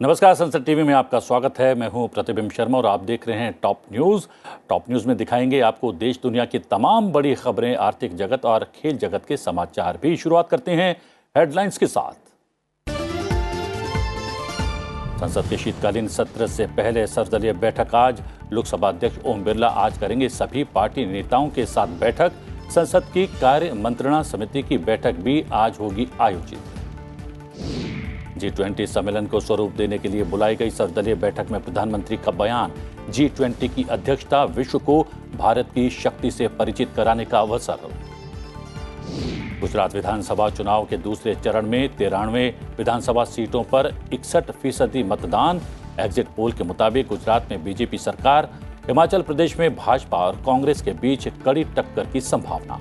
नमस्कार, संसद टीवी में आपका स्वागत है। मैं हूं प्रतिबिंब शर्मा और आप देख रहे हैं टॉप न्यूज। टॉप न्यूज में दिखाएंगे आपको देश दुनिया की तमाम बड़ी खबरें, आर्थिक जगत और खेल जगत के समाचार भी। शुरुआत करते हैं हेडलाइंस के साथ। संसद के शीतकालीन सत्र से पहले सर्वदलीय बैठक आज। लोकसभा अध्यक्ष ओम बिरला आज करेंगे सभी पार्टी नेताओं के साथ बैठक। संसद की कार्य मंत्रणा समिति की बैठक भी आज होगी आयोजित। G20 सम्मेलन को स्वरूप देने के लिए बुलाई गई सर्वदलीय बैठक में प्रधानमंत्री का बयान। G20 की अध्यक्षता विश्व को भारत की शक्ति से परिचित कराने का अवसर। गुजरात विधानसभा चुनाव के दूसरे चरण में 93 विधानसभा सीटों पर 61% मतदान। एग्जिट पोल के मुताबिक गुजरात में बीजेपी सरकार, हिमाचल प्रदेश में भाजपा और कांग्रेस के बीच कड़ी टक्कर की संभावना।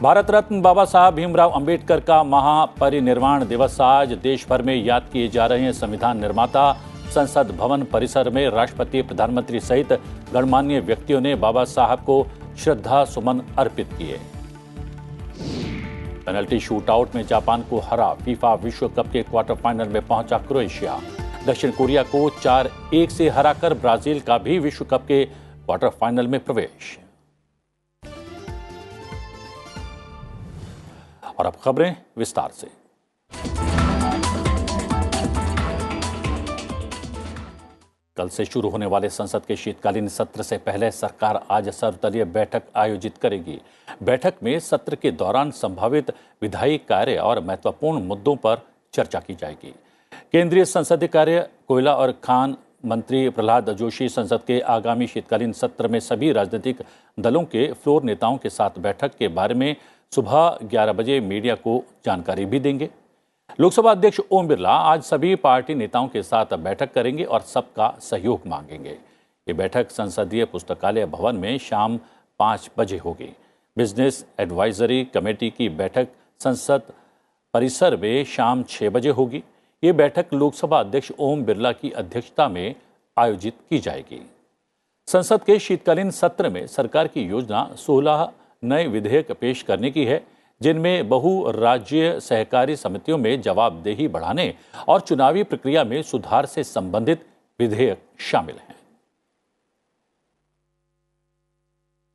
भारत रत्न बाबा साहब भीमराव अंबेडकर का महापरिनिर्वाण दिवस आज। देश भर में याद किए जा रहे हैं संविधान निर्माता। संसद भवन परिसर में राष्ट्रपति, प्रधानमंत्री सहित गणमान्य व्यक्तियों ने बाबा साहब को श्रद्धा सुमन अर्पित किए। पेनल्टी शूटआउट में जापान को हरा फीफा विश्व कप के क्वार्टर फाइनल में पहुंचा क्रोएशिया। दक्षिण कोरिया को 4-1 से हराकर ब्राजील का भी विश्व कप के क्वार्टर फाइनल में प्रवेश। और अब खबरें विस्तार से। कल से शुरू होने वाले संसद के शीतकालीन सत्र से पहले सरकार आज सर्वदलीय बैठक आयोजित करेगी। बैठक में सत्र के दौरान संभावित विधायी कार्य और महत्वपूर्ण मुद्दों पर चर्चा की जाएगी। केंद्रीय संसदीय कार्य, कोयला और खान मंत्री प्रहलाद जोशी संसद के आगामी शीतकालीन सत्र में सभी राजनीतिक दलों के फ्लोर नेताओं के साथ बैठक के बारे में सुबह 11 बजे मीडिया को जानकारी भी देंगे। लोकसभा अध्यक्ष ओम बिरला आज सभी पार्टी नेताओं के साथ बैठक करेंगे और सबका सहयोग मांगेंगे। ये बैठक संसदीय पुस्तकालय भवन में शाम 5 बजे होगी। बिजनेस एडवाइजरी कमेटी की बैठक संसद परिसर में शाम 6 बजे होगी। ये बैठक लोकसभा अध्यक्ष ओम बिरला की अध्यक्षता में आयोजित की जाएगी। संसद के शीतकालीन सत्र में सरकार की योजना 16 नए विधेयक पेश करने की है, जिनमें बहुराज्यीय सहकारी समितियों में जवाबदेही बढ़ाने और चुनावी प्रक्रिया में सुधार से संबंधित विधेयक शामिल हैं।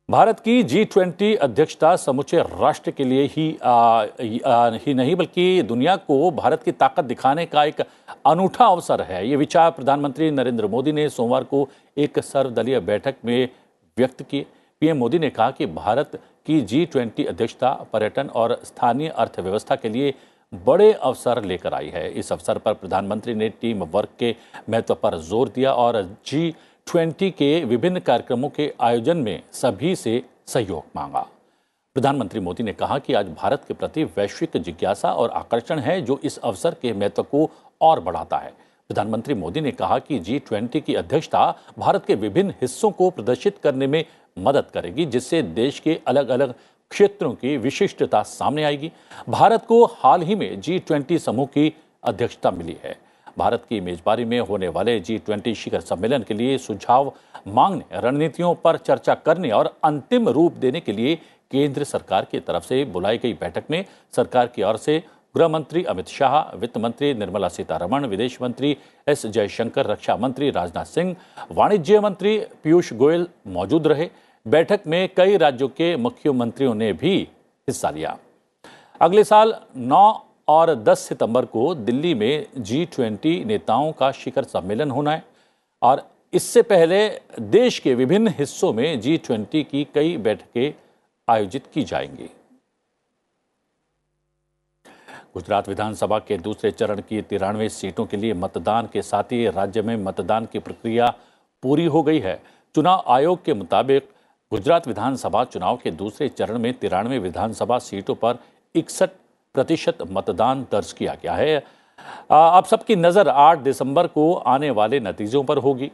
भारत की G20 अध्यक्षता समूचे राष्ट्र के लिए ही नहीं बल्कि दुनिया को भारत की ताकत दिखाने का एक अनूठा अवसर है। ये विचार प्रधानमंत्री नरेंद्र मोदी ने सोमवार को एक सर्वदलीय बैठक में व्यक्त किए। पीएम मोदी ने कहा कि भारत की G20 अध्यक्षता पर्यटन और स्थानीय अर्थव्यवस्था के लिए बड़े अवसर लेकर आई है। इस अवसर पर प्रधानमंत्री ने टीम वर्क के महत्व पर जोर दिया और G20 के विभिन्न कार्यक्रमों के आयोजन में सभी से सहयोग मांगा। प्रधानमंत्री मोदी ने कहा कि आज भारत के प्रति वैश्विक जिज्ञासा और आकर्षण है, जो इस अवसर के महत्व को और बढ़ाता है। प्रधानमंत्री मोदी ने कहा कि G20 की अध्यक्षता भारत के विभिन्न हिस्सों को प्रदर्शित करने में मदद करेगी, जिससे देश के अलग अलग क्षेत्रों की विशिष्टता सामने आएगी। भारत को हाल ही में G20 समूह की अध्यक्षता मिली है। भारत की मेजबानी में होने वाले G20 शिखर सम्मेलन के लिए सुझाव मांगने, रणनीतियों पर चर्चा करने और अंतिम रूप देने के लिए केंद्र सरकार की तरफ से बुलाई गई बैठक में सरकार की ओर से गृह मंत्री अमित शाह, वित्त मंत्री निर्मला सीतारमण, विदेश मंत्री एस जयशंकर, रक्षा मंत्री राजनाथ सिंह, वाणिज्य मंत्री पीयूष गोयल मौजूद रहे। बैठक में कई राज्यों के मुख्यमंत्रियों ने भी हिस्सा लिया। अगले साल 9 और 10 सितंबर को दिल्ली में G20 नेताओं का शिखर सम्मेलन होना है और इससे पहले देश के विभिन्न हिस्सों में G20 की कई बैठकें आयोजित की जाएंगी। गुजरात विधानसभा के दूसरे चरण की 93 सीटों के लिए मतदान के साथ ही राज्य में मतदान की प्रक्रिया पूरी हो गई है। चुनाव आयोग के मुताबिक गुजरात विधानसभा चुनाव के दूसरे चरण में 93 विधानसभा सीटों पर 61% मतदान दर्ज किया गया है। अब सबकी नजर 8 दिसंबर को आने वाले नतीजों पर होगी।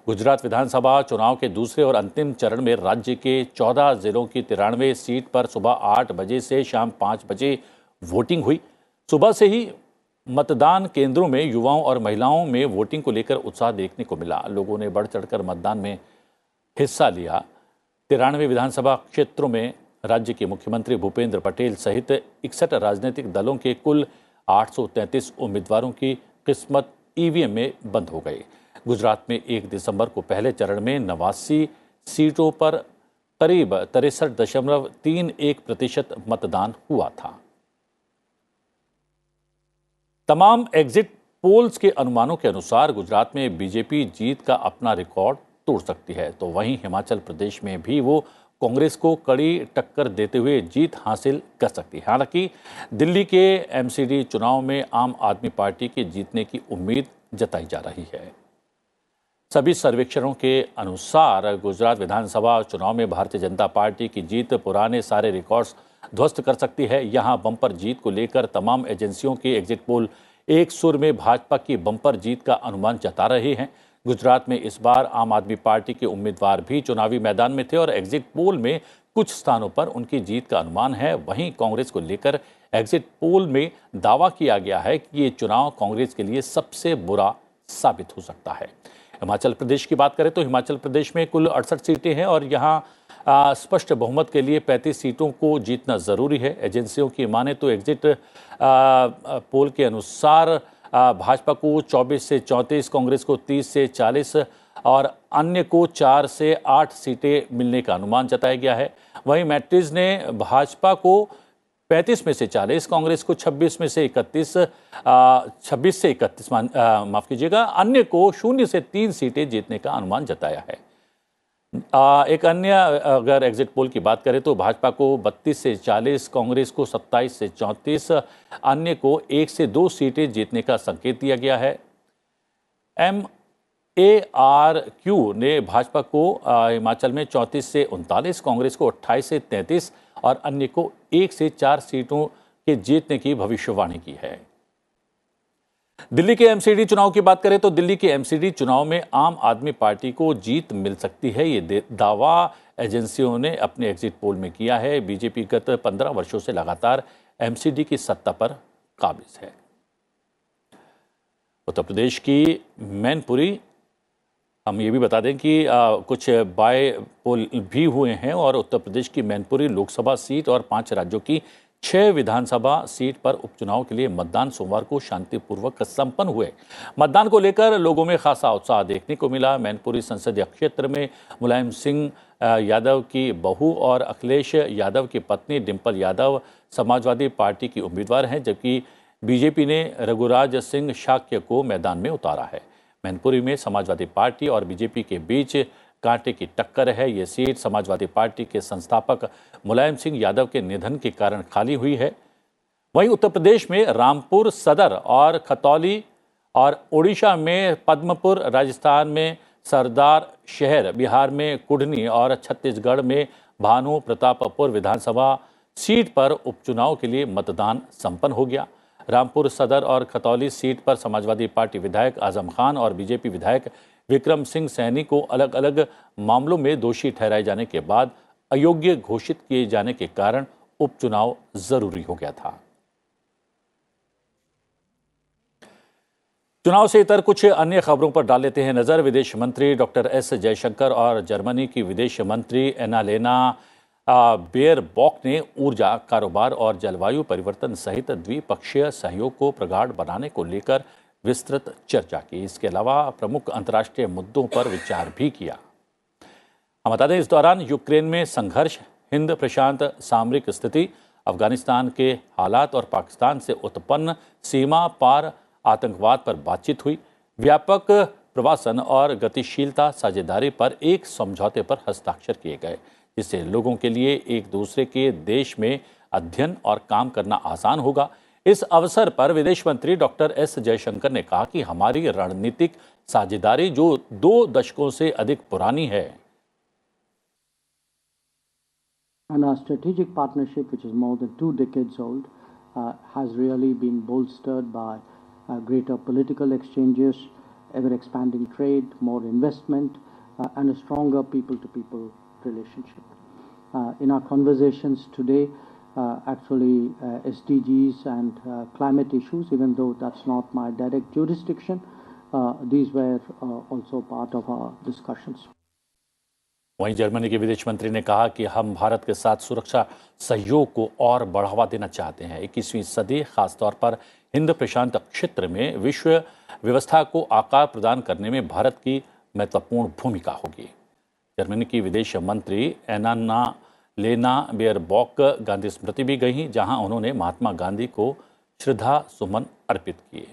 गुजरात विधानसभा चुनाव के दूसरे और अंतिम चरण में राज्य के 14 जिलों की 93 सीट पर सुबह 8 बजे से शाम 5 बजे वोटिंग हुई। सुबह से ही मतदान केंद्रों में युवाओं और महिलाओं में वोटिंग को लेकर उत्साह देखने को मिला। लोगों ने बढ़ चढ़कर मतदान में हिस्सा लिया। 93 विधानसभा क्षेत्रों में राज्य के मुख्यमंत्री भूपेंद्र पटेल सहित 61 राजनीतिक दलों के कुल 833 उम्मीदवारों की किस्मत ईवीएम में बंद हो गई। गुजरात में 1 दिसंबर को पहले चरण में 89 सीटों पर करीब 63.31% मतदान हुआ था। तमाम एग्जिट पोल्स के अनुमानों के अनुसार गुजरात में बीजेपी जीत का अपना रिकॉर्ड तोड़ सकती है, तो वहीं हिमाचल प्रदेश में भी वो कांग्रेस को कड़ी टक्कर देते हुए जीत हासिल कर सकती है। हालांकि दिल्ली के एमसीडी चुनाव में आम आदमी पार्टी के जीतने की उम्मीद जताई जा रही है। सभी सर्वेक्षणों के अनुसार गुजरात विधानसभा चुनाव में भारतीय जनता पार्टी की जीत पुराने सारे रिकॉर्ड्स ध्वस्त कर सकती है। यहां बम्पर जीत को लेकर तमाम एजेंसियों के एग्जिट पोल एक सुर में भाजपा की बम्पर जीत का अनुमान जता रहे हैं। गुजरात में इस बार आम आदमी पार्टी के उम्मीदवार भी चुनावी मैदान में थे और एग्जिट पोल में कुछ स्थानों पर उनकी जीत का अनुमान है। वहीं कांग्रेस को लेकर एग्जिट पोल में दावा किया गया है कि ये चुनाव कांग्रेस के लिए सबसे बुरा साबित हो सकता है। हिमाचल प्रदेश की बात करें तो हिमाचल प्रदेश में कुल 68 सीटें हैं और यहाँ स्पष्ट बहुमत के लिए 35 सीटों को जीतना जरूरी है। एजेंसियों की माने तो एग्जिट पोल के अनुसार भाजपा को 24 से 34, कांग्रेस को 30 से 40 और अन्य को 4 से 8 सीटें मिलने का अनुमान जताया गया है। वहीं मैट्रिक्स ने भाजपा को 35 में से 40, कांग्रेस को 26 में से 31, 26 से 31 माफ कीजिएगा, अन्य को 0 से 3 सीटें जीतने का अनुमान जताया है। एक अन्य अगर एग्जिट पोल की बात करें तो भाजपा को 32 से 40, कांग्रेस को 27 से 34, अन्य को 1 से 2 सीटें जीतने का संकेत दिया गया है। MARQ ने भाजपा को हिमाचल में 34 से 39, कांग्रेस को 28 से 33 और अन्य को 1 से 4 सीटों के जीतने की भविष्यवाणी की है। दिल्ली के एमसीडी चुनाव की बात करें तो दिल्ली के एमसीडी चुनाव में आम आदमी पार्टी को जीत मिल सकती है, ये दावा एजेंसियों ने अपने एग्जिट पोल में किया है। बीजेपी गत 15 वर्षों से लगातार एमसीडी की सत्ता पर काबिज है। उत्तर प्रदेश की मैनपुरी, हम ये भी बता दें कि कुछ बाय पोल भी हुए हैं और उत्तर प्रदेश की मैनपुरी लोकसभा सीट और 5 राज्यों की 6 विधानसभा सीट पर उपचुनाव के लिए मतदान सोमवार को शांतिपूर्वक संपन्न हुए। मतदान को लेकर लोगों में खासा उत्साह देखने को मिला। मैनपुरी संसदीय क्षेत्र में मुलायम सिंह यादव की बहू और अखिलेश यादव की पत्नी डिंपल यादव समाजवादी पार्टी की उम्मीदवार हैं, जबकि बीजेपी ने रघुराज सिंह शाक्य को मैदान में उतारा है। मैनपुरी में समाजवादी पार्टी और बीजेपी के बीच कांटे की टक्कर है। ये सीट समाजवादी पार्टी के संस्थापक मुलायम सिंह यादव के निधन के कारण खाली हुई है। वहीं उत्तर प्रदेश में रामपुर सदर और खतौली और ओडिशा में पद्मपुर, राजस्थान में सरदार शहर, बिहार में कुढ़नी और छत्तीसगढ़ में भानु प्रतापपुर विधानसभा सीट पर उपचुनाव के लिए मतदान संपन्न हो गया। रामपुर सदर और खतौली सीट पर समाजवादी पार्टी विधायक आजम खान और बीजेपी विधायक विक्रम सिंह सैनी को अलग अलग मामलों में दोषी ठहराए जाने के बाद अयोग्य घोषित किए जाने के कारण उपचुनाव जरूरी हो गया था। चुनाव से इतर कुछ अन्य खबरों पर डाल लेते हैं नजर। विदेश मंत्री डॉक्टर एस जयशंकर और जर्मनी की विदेश मंत्री एनालेना बेयरबॉक ने ऊर्जा, कारोबार और जलवायु परिवर्तन सहित द्विपक्षीय सहयोग को प्रगाढ़ बनाने को लेकर विस्तृत चर्चा की। इसके अलावा प्रमुख अंतर्राष्ट्रीय मुद्दों पर विचार भी किया। हम बता दें, इस दौरान यूक्रेन में संघर्ष, हिंद प्रशांत सामरिक स्थिति, अफगानिस्तान के हालात और पाकिस्तान से उत्पन्न सीमा पार आतंकवाद पर बातचीत हुई। व्यापक प्रवासन और गतिशीलता साझेदारी पर एक समझौते पर हस्ताक्षर किए गए, जिससे लोगों के लिए एक दूसरे के देश में अध्ययन और काम करना आसान होगा। इस अवसर पर विदेश मंत्री डॉक्टर एस जयशंकर ने कहा कि हमारी रणनीतिक साझेदारी जो 2 दशकों से अधिक पुरानी है, And our strategic partnership, which is more than 2 decades old, has really been bolstered by greater political exchanges, ever-expanding trade, more investment, and a stronger people-to-people relationship. In our conversations today, actually SDGs and climate issues, even though that's not my direct jurisdiction, these were also part of our discussions. वहीं Germany के विदेश मंत्री ने कहा कि हम भारत के साथ सुरक्षा सहयोग को और बढ़ावा देना चाहते हैं। 21वीं सदी खासतौर पर हिंद प्रशांत क्षेत्र में विश्व व्यवस्था को आकार प्रदान करने में भारत की महत्वपूर्ण भूमिका होगी। जर्मनी की विदेश मंत्री एनाना लेना बेयरबॉक गांधी स्मृति भी गई, जहां उन्होंने महात्मा गांधी को श्रद्धा सुमन अर्पित किए।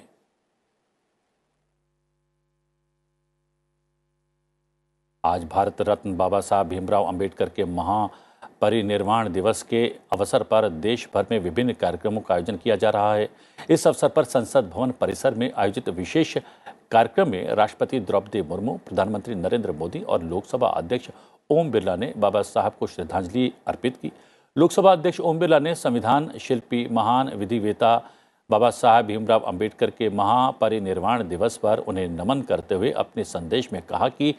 आज भारत रत्न बाबा साहब भीमराव अंबेडकर के महापरिनिर्वाण दिवस के अवसर पर देश भर में विभिन्न कार्यक्रमों का आयोजन किया जा रहा है। इस अवसर पर संसद भवन परिसर में आयोजित विशेष कार्यक्रम में राष्ट्रपति द्रौपदी मुर्मू, प्रधानमंत्री नरेंद्र मोदी और लोकसभा अध्यक्ष ओम बिरला ने बाबा साहब को श्रद्धांजलि अर्पित की। लोकसभा अध्यक्ष ओम बिरला ने संविधान शिल्पी, महान विधिवेता बाबा साहब भीमराव अंबेडकर के महापरिनिर्वाण दिवस पर उन्हें नमन करते हुए अपने संदेश में कहा कि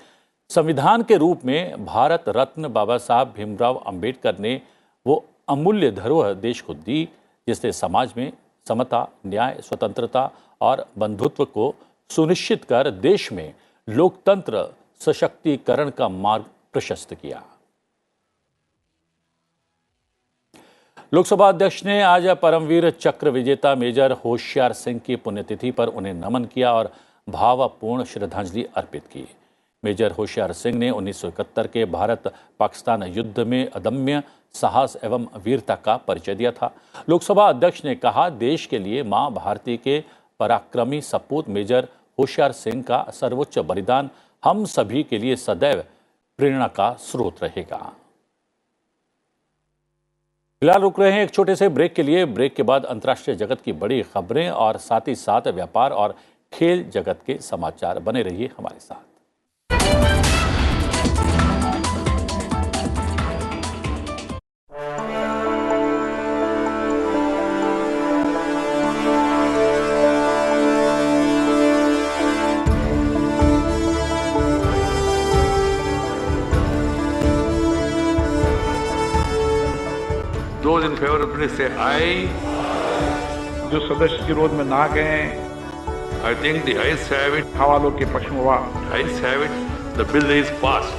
संविधान के रूप में भारत रत्न बाबा साहब भीमराव अंबेडकर ने वो अमूल्य धरोहर देश को दी, जिसने समाज में समता, न्याय, स्वतंत्रता और बंधुत्व को सुनिश्चित कर देश में लोकतंत्र सशक्तिकरण का मार्ग प्रशस्त किया। लोकसभा अध्यक्ष ने आज परमवीर चक्र विजेता मेजर होशियार सिंह की पुण्यतिथि पर उन्हें नमन किया और भावपूर्ण श्रद्धांजलि अर्पित की। मेजर होशियार सिंह ने 1971 के भारत पाकिस्तान युद्ध में अदम्य साहस एवं वीरता का परिचय दिया था। लोकसभा अध्यक्ष ने कहा, देश के लिए मां भारती के पराक्रमी सपूत मेजर होशियार सिंह का सर्वोच्च बलिदान हम सभी के लिए सदैव प्रेरणा का स्रोत रहेगा। फिलहाल रुक रहे हैं एक छोटे से ब्रेक के लिए। ब्रेक के बाद अंतर्राष्ट्रीय जगत की बड़ी खबरें और साथ ही साथ व्यापार और खेल जगत के समाचार। बने रहिए हमारे साथ। Those in favor of please say aye. जो सदस्य विरोध में ना गए, I think the ayes have it. हवालों के पक्ष में हुआ। Ayes have it. The bill is passed.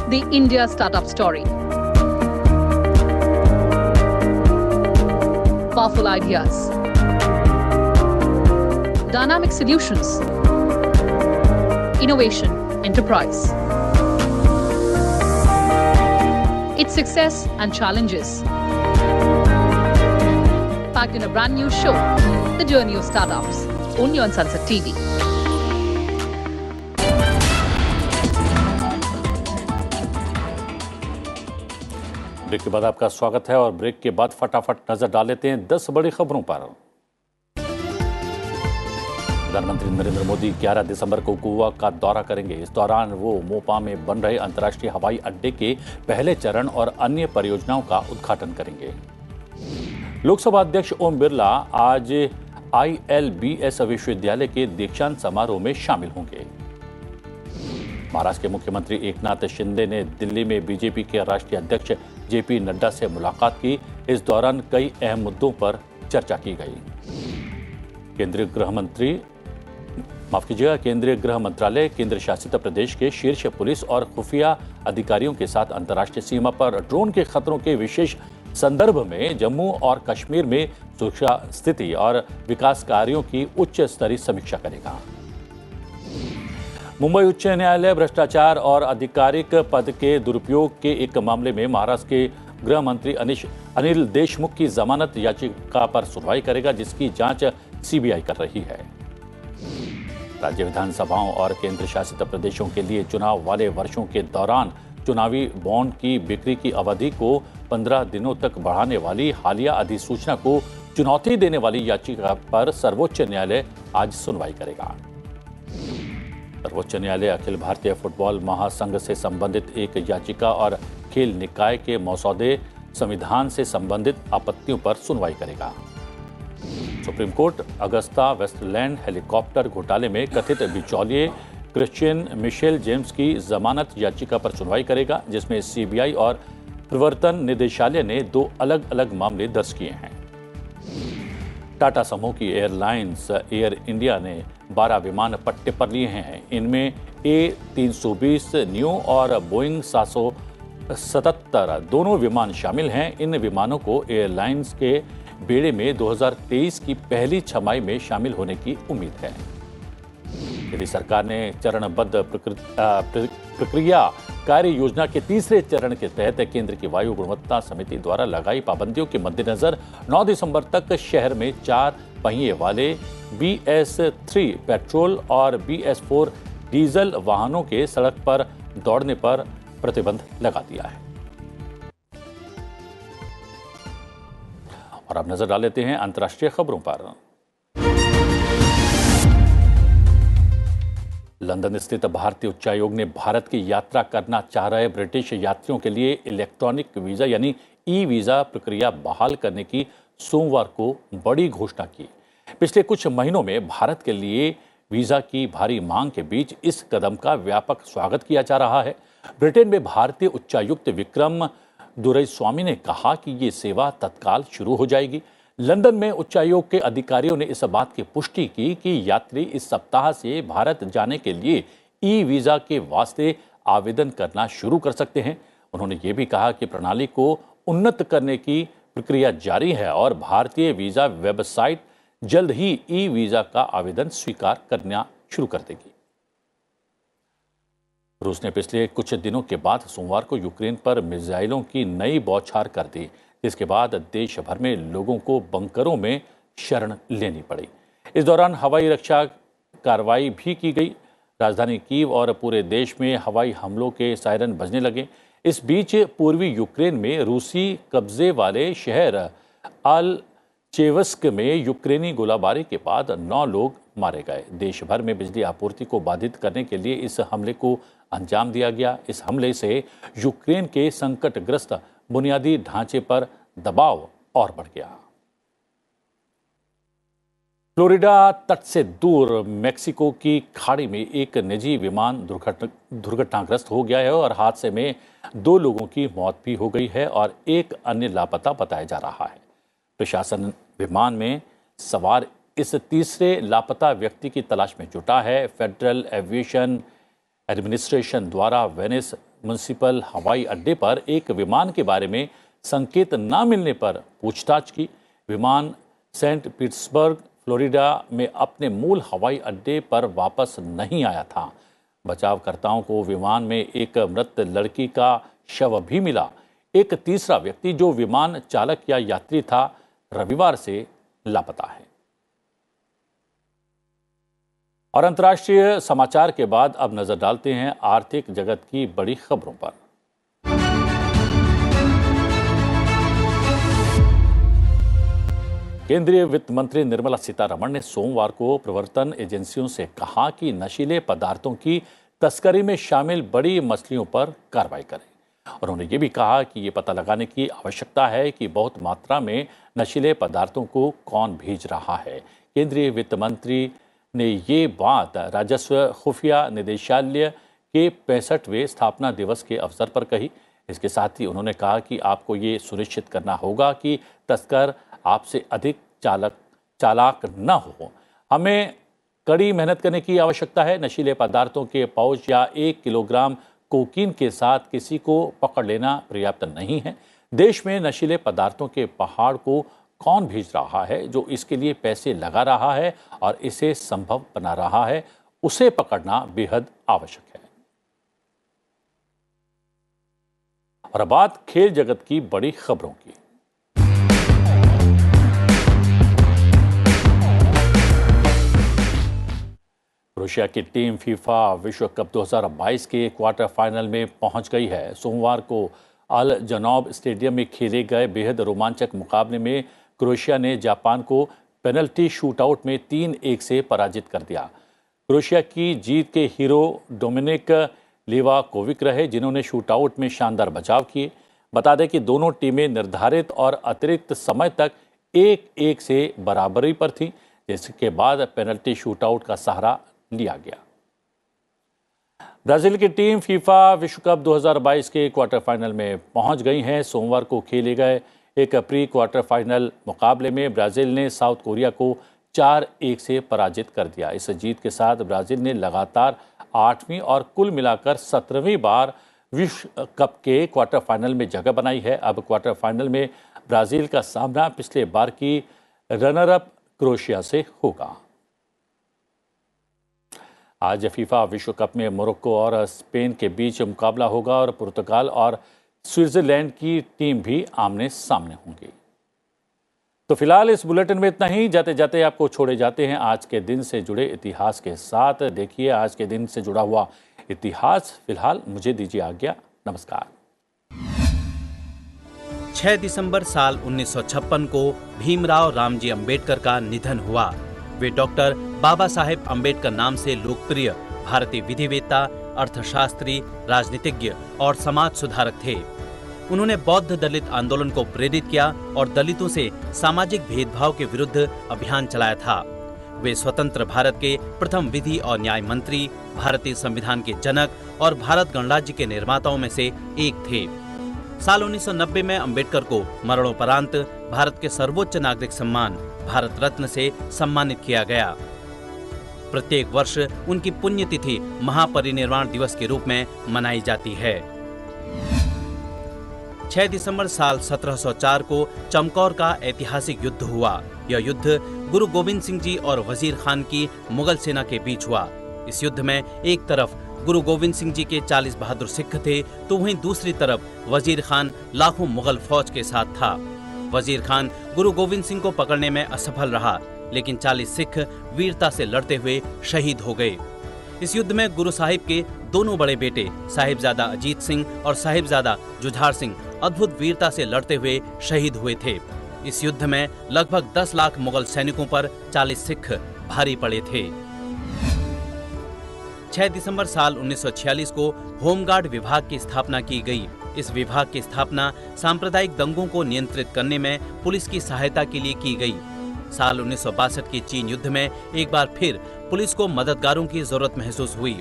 The India Startup Story. Powerful ideas, dynamic solutions, innovation, enterprise. Its success and challenges. Packed in a brand new show, The Journey of Startups, only on Sunset TV. Break के बाद आपका स्वागत है और break के बाद फटाफट नजर डाल लेते हैं 10 बड़ी खबरों पर। प्रधानमंत्री नरेंद्र मोदी 11 दिसंबर को गोवा का दौरा करेंगे। इस दौरान वो मोपा में बन रहे अंतर्राष्ट्रीय हवाई अड्डे के पहले चरण और अन्य परियोजनाओं का उद्घाटन करेंगे। लोकसभा अध्यक्ष ओम बिरला आज ILBS विश्वविद्यालय के दीक्षांत समारोह में शामिल होंगे। महाराष्ट्र के मुख्यमंत्री एकनाथ शिंदे ने दिल्ली में बीजेपी के राष्ट्रीय अध्यक्ष JP नड्डा से मुलाकात की। इस दौरान कई अहम मुद्दों पर चर्चा की गई। केंद्रीय गृह मंत्रालय केंद्र शासित प्रदेश के शीर्ष पुलिस और खुफिया अधिकारियों के साथ अंतर्राष्ट्रीय सीमा पर ड्रोन के खतरों के विशेष संदर्भ में जम्मू और कश्मीर में सुरक्षा स्थिति और विकास कार्यों की उच्च स्तरीय समीक्षा करेगा। मुंबई उच्च न्यायालय भ्रष्टाचार और आधिकारिक पद के दुरुपयोग के एक मामले में महाराष्ट्र के गृह मंत्री अनिल देशमुख की जमानत याचिका पर सुनवाई करेगा, जिसकी जांच CBI कर रही है। राज्य विधानसभाओं और केंद्र शासित प्रदेशों के लिए चुनाव वाले वर्षों के दौरान चुनावी बॉन्ड की बिक्री की अवधि को 15 दिनों तक बढ़ाने वाली हालिया अधिसूचना को चुनौती देने वाली याचिका पर सर्वोच्च न्यायालय आज सुनवाई करेगा। सर्वोच्च न्यायालय अखिल भारतीय फुटबॉल महासंघ से संबंधित एक याचिका और खेल निकाय के मसौदे संविधान से संबंधित आपत्तियों पर सुनवाई करेगा। Supreme Court AgustaWestland helicopter घोटाले में कथित बिचौलिए क्रिश्चियन मिशेल जेम्स की जमानत याचिका पर सुनवाई करेगा, जिसमें CBI और प्रवर्तन निदेशालय ने 2 अलग अलग मामले दर्ज किए हैं। टाटा समूह की एयरलाइंस एयर इंडिया ने 12 विमान पट्टे पर लिए हैं। इनमें A320 न्यू और बोइंग 777 दोनों विमान शामिल हैं। इन विमानों को एयरलाइंस के बेड़े में 2023 की पहली छमाही में शामिल होने की उम्मीद है। दिल्ली सरकार ने चरणबद्ध प्रक्रिया कार्य योजना के तीसरे चरण के तहत केंद्र की वायु गुणवत्ता समिति द्वारा लगाई पाबंदियों के मद्देनजर 9 दिसंबर तक शहर में 4 पहिए वाले BS3 पेट्रोल और BS4 डीजल वाहनों के सड़क पर दौड़ने पर प्रतिबंध लगा दिया है। और अब नजर डाल लेते हैं अंतर्राष्ट्रीय खबरों पर। लंदन स्थित भारतीय उच्चायोग ने भारत की यात्रा करना चाह रहे ब्रिटिश यात्रियों के लिए इलेक्ट्रॉनिक वीजा यानी ई-वीजा प्रक्रिया बहाल करने की सोमवार को बड़ी घोषणा की। पिछले कुछ महीनों में भारत के लिए वीजा की भारी मांग के बीच इस कदम का व्यापक स्वागत किया जा रहा है। ब्रिटेन में भारतीय उच्चायुक्त विक्रम दुरईस्वामी ने कहा कि ये सेवा तत्काल शुरू हो जाएगी। लंदन में उच्चायोग के अधिकारियों ने इस बात की पुष्टि की कि यात्री इस सप्ताह से भारत जाने के लिए ई-वीजा के वास्ते आवेदन करना शुरू कर सकते हैं। उन्होंने ये भी कहा कि प्रणाली को उन्नत करने की प्रक्रिया जारी है और भारतीय वीजा वेबसाइट जल्द ही ई-वीजा का आवेदन स्वीकार करना शुरू कर देगी। रूस ने पिछले कुछ दिनों के बाद सोमवार को यूक्रेन पर मिसाइलों की नई बौछार कर दी, जिसके बाद देश भर में लोगों को बंकरों में शरण लेनी पड़ी। इस दौरान हवाई रक्षा कार्रवाई भी की गई। राजधानी कीव और पूरे देश में हवाई हमलों के सायरन बजने लगे। इस बीच पूर्वी यूक्रेन में रूसी कब्जे वाले शहर अल-चेवस्क में यूक्रेनी गोलाबारी के बाद 9 लोग मारे गए। देश भर में बिजली आपूर्ति को बाधित करने के लिए इस हमले को अंजाम दिया गया। इस हमले से यूक्रेन के संकटग्रस्त बुनियादी ढांचे पर दबाव और बढ़ गया। फ्लोरिडा तट से दूर मेक्सिको की खाड़ी में एक निजी विमान दुर्घटनाग्रस्त हो गया है और हादसे में 2 लोगों की मौत भी हो गई है और एक अन्य लापता बताया जा रहा है। प्रशासन विमान में सवार इस तीसरे लापता व्यक्ति की तलाश में जुटा है। फेडरल एविएशन एडमिनिस्ट्रेशन द्वारा वेनिस म्युनिसिपल हवाई अड्डे पर एक विमान के बारे में संकेत न मिलने पर पूछताछ की। विमान सेंट पीटर्सबर्ग फ्लोरिडा में अपने मूल हवाई अड्डे पर वापस नहीं आया था। बचावकर्ताओं को विमान में एक मृत लड़की का शव भी मिला। एक तीसरा व्यक्ति जो विमान चालक या यात्री था रविवार से लापता है। और अंतर्राष्ट्रीय समाचार के बाद अब नजर डालते हैं आर्थिक जगत की बड़ी खबरों पर। केंद्रीय वित्त मंत्री निर्मला सीतारमण ने सोमवार को प्रवर्तन एजेंसियों से कहा कि नशीले पदार्थों की तस्करी में शामिल बड़ी मछलियों पर कार्रवाई करें। उन्होंने ये भी कहा कि ये पता लगाने की आवश्यकता है कि बहुत मात्रा में नशीले पदार्थों को कौन भेज रहा है। केंद्रीय वित्त मंत्री ने ये बात राजस्व खुफिया निदेशालय के 65वें स्थापना दिवस के अवसर पर कही। इसके साथ ही उन्होंने कहा कि आपको ये सुनिश्चित करना होगा कि तस्कर आपसे अधिक चालाक न हो। हमें कड़ी मेहनत करने की आवश्यकता है। नशीले पदार्थों के पाउच या 1 किलोग्राम कोकीन के साथ किसी को पकड़ लेना पर्याप्त नहीं है। देश में नशीले पदार्थों के पहाड़ को कौन भेज रहा है, जो इसके लिए पैसे लगा रहा है और इसे संभव बना रहा है, उसे पकड़ना बेहद आवश्यक है। और अब बात खेल जगत की बड़ी खबरों की। क्रोएशिया की टीम फीफा विश्व कप 2022 के क्वार्टर फाइनल में पहुंच गई है। सोमवार को अल जनौब स्टेडियम में खेले गए बेहद रोमांचक मुकाबले में क्रोएशिया ने जापान को पेनल्टी शूटआउट में 3-1 से पराजित कर दिया। क्रोएशिया की जीत के हीरो डोमिनिक लिवाकोविक रहे, जिन्होंने शूटआउट में शानदार बचाव किए। बता दें कि दोनों टीमें निर्धारित और अतिरिक्त समय तक 1-1 से बराबरी पर थीं, जिसके बाद पेनल्टी शूटआउट का सहारा लिया गया। ब्राजील की टीम फीफा विश्व कप 2022 के क्वार्टर फाइनल में पहुंच गई है। सोमवार को खेले गए एक प्री क्वार्टर फाइनल मुकाबले में ब्राजील ने साउथ कोरिया को 4-1 से पराजित कर दिया। इस जीत के साथ ब्राजील ने लगातार 8वीं और कुल मिलाकर 17वीं बार विश्व कप के क्वार्टर फाइनल में जगह बनाई है। अब क्वार्टर फाइनल में ब्राजील का सामना पिछले बार की रनर अप क्रोएशिया से होगा। आज फीफा विश्व कप में मोरक्को और स्पेन के बीच मुकाबला होगा और पुर्तगाल और स्विट्जरलैंड की टीम भी आमने सामने होंगी। तो फिलहाल इस बुलेटिन में इतना ही। जाते जाते आपको छोड़े जाते हैं आज के दिन से जुड़े इतिहास के साथ। देखिए आज के दिन से जुड़ा हुआ इतिहास। फिलहाल मुझे दीजिए आज्ञा। नमस्कार। 6 दिसंबर साल 1956 को भीमराव रामजी अंबेडकर का निधन हुआ। वे डॉक्टर बाबा साहेब अंबेडकर नाम से लोकप्रिय भारतीय विधिवेत्ता, अर्थशास्त्री, राजनीतिज्ञ और समाज सुधारक थे। उन्होंने बौद्ध दलित आंदोलन को प्रेरित किया और दलितों से सामाजिक भेदभाव के विरुद्ध अभियान चलाया था। वे स्वतंत्र भारत के प्रथम विधि और न्याय मंत्री, भारतीय संविधान के जनक और भारत गणराज्य के निर्माताओं में से एक थे। साल 1990 में अंबेडकर को मरणोपरांत भारत के सर्वोच्च नागरिक सम्मान भारत रत्न से सम्मानित किया गया। प्रत्येक वर्ष उनकी पुण्यतिथि महापरिनिर्वाण दिवस के रूप में मनाई जाती है। 6 दिसंबर साल 1704 को चमकौर का ऐतिहासिक युद्ध हुआ। यह युद्ध गुरु गोविंद सिंह जी और वजीर खान की मुगल सेना के बीच हुआ। इस युद्ध में एक तरफ गुरु गोविंद सिंह जी के 40 बहादुर सिख थे, तो वहीं दूसरी तरफ वजीर खान लाखों मुगल फौज के साथ था। वजीर खान गुरु गोविंद सिंह को पकड़ने में असफल रहा, लेकिन 40 सिख वीरता से लड़ते हुए शहीद हो गए। इस युद्ध में गुरु साहिब के दोनों बड़े बेटे साहिबजादा अजीत सिंह और साहिबजादा जुझार सिंह अद्भुत वीरता से लड़ते हुए शहीद हुए थे। इस युद्ध में लगभग 10 लाख मुगल सैनिकों पर 40 सिख भारी पड़े थे। 6 दिसंबर साल 1946 को होमगार्ड विभाग की स्थापना की गई। इस विभाग की स्थापना सांप्रदायिक दंगों को नियंत्रित करने में पुलिस की सहायता के लिए की गई। साल 1962 के चीन युद्ध में एक बार फिर पुलिस को मददगारों की जरूरत महसूस हुई।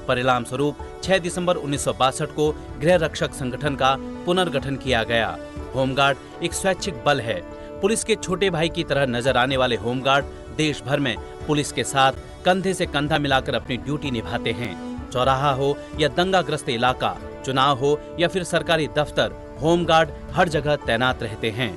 परिणाम स्वरूप 6 दिसंबर 1962 को गृह रक्षक संगठन का पुनर्गठन किया गया। होमगार्ड एक स्वैच्छिक बल है। पुलिस के छोटे भाई की तरह नजर आने वाले होमगार्ड देश भर में पुलिस के साथ कंधे से कंधा मिलाकर अपनी ड्यूटी निभाते हैं। चौराहा हो या दंगाग्रस्त इलाका, चुनाव हो या फिर सरकारी दफ्तर, होमगार्ड हर जगह तैनात रहते हैं।